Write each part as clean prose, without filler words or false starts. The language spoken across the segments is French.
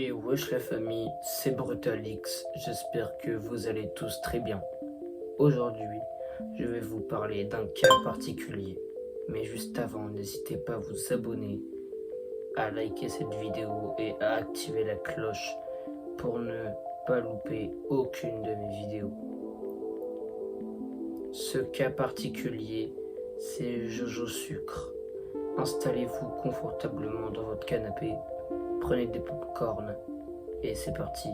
Et wesh la famille, c'est Brutalix, j'espère que vous allez tous très bien. Aujourd'hui, je vais vous parler d'un cas particulier. Mais juste avant, n'hésitez pas à vous abonner, à liker cette vidéo et à activer la cloche pour ne pas louper aucune de mes vidéos. Ce cas particulier, c'est Jojo Sucre. Installez-vous confortablement dans votre canapé, prenez des pop-corn et c'est parti.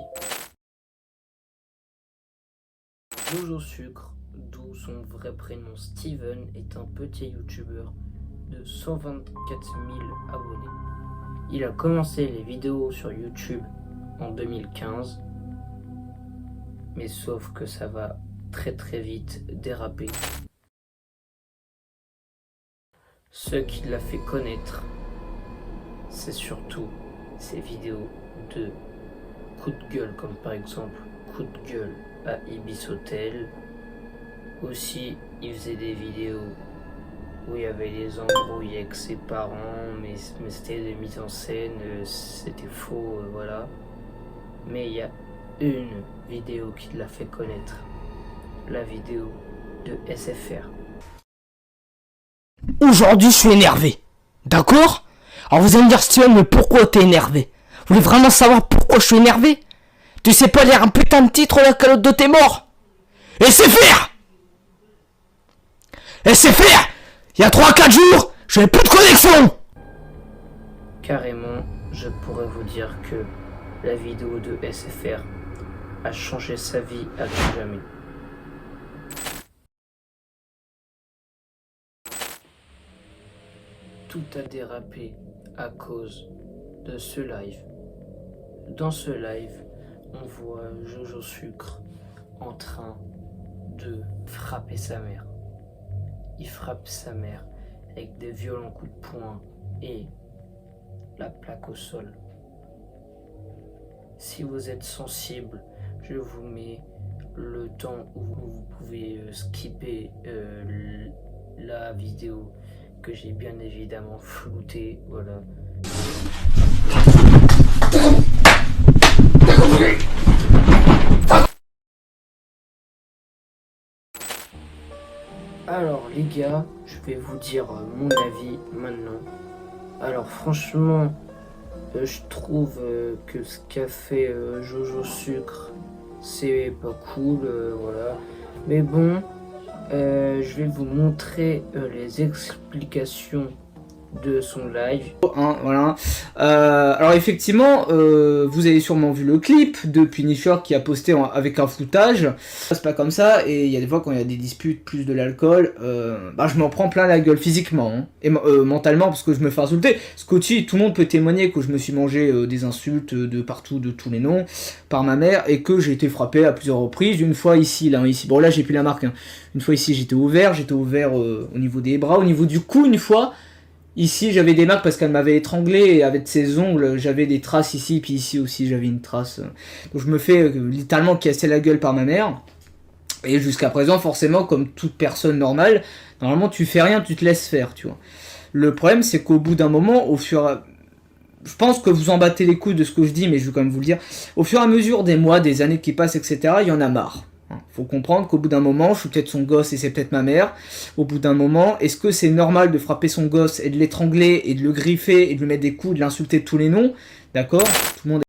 Jojo Sucre, d'où son vrai prénom Steven, est un petit youtubeur de 124 000 abonnés. Il a commencé les vidéos sur YouTube en 2015, mais sauf que ça va très vite déraper. Ce qui l'a fait connaître, c'est surtout ses vidéos de coups de gueule, comme par exemple coup de gueule à Ibis Hotel. Aussi, il faisait des vidéos où il y avait des embrouilles avec ses parents, mais c'était des mises en scène, c'était faux, voilà. Mais il y a une vidéo qui l'a fait connaître, la vidéo de SFR. Aujourd'hui, je suis énervé. D'accord? Alors vous allez me dire, Steven, mais pourquoi t'es énervé? Vous voulez vraiment savoir pourquoi je suis énervé? Tu sais pas lire un putain de titre, la calotte de tes morts? SFR! SFR! Il y a 3-4 jours, j'avais plus de connexion! Carrément, je pourrais vous dire que la vidéo de SFR a changé sa vie à tout jamais. Tout a dérapé à cause de ce live. Dans ce live, on voit Jojo Sucre en train de frapper sa mère. Il frappe sa mère avec des violents coups de poing et la plaque au sol. Si vous êtes sensible, je vous mets le temps où vous pouvez skipper la vidéo que j'ai bien évidemment floutée, voilà. Alors les gars, je vais vous dire mon avis maintenant. Alors franchement, je trouve que ce qu'a fait Jojo Sucre, c'est pas cool, voilà. Mais bon, je vais vous montrer les explications de son live. Voilà. Alors effectivement, vous avez sûrement vu le clip de Punisher qui a posté avec un foutage. C'est pas comme ça, et il y a des fois quand il y a des disputes, plus de l'alcool, je m'en prends plein la gueule physiquement, hein, et mentalement, parce que je me fais insulter. Scotty, tout le monde peut témoigner que je me suis mangé des insultes de partout, de tous les noms, par ma mère, et que j'ai été frappé à plusieurs reprises. Une fois ici, là, ici. Bon là j'ai plus la marque, hein. Une fois ici j'étais ouvert au niveau des bras, au niveau du cou une fois. Ici, j'avais des marques parce qu'elle m'avait étranglé et avec ses ongles, j'avais des traces ici, puis ici aussi, j'avais une trace. Donc je me fais littéralement casser la gueule par ma mère. Et jusqu'à présent, forcément, comme toute personne normale, normalement, tu fais rien, tu te laisses faire, tu vois. Le problème, c'est qu'au bout d'un moment, je pense que vous en battez les couilles de ce que je dis, mais je vais quand même vous le dire. Au fur et à mesure des mois, des années qui passent, etc., il y en a marre. Faut comprendre qu'au bout d'un moment, je suis peut-être son gosse et c'est peut-être ma mère. Au bout d'un moment, est-ce que c'est normal de frapper son gosse et de l'étrangler et de le griffer et de lui mettre des coups, de l'insulter de tous les noms? D'accord? Tout le monde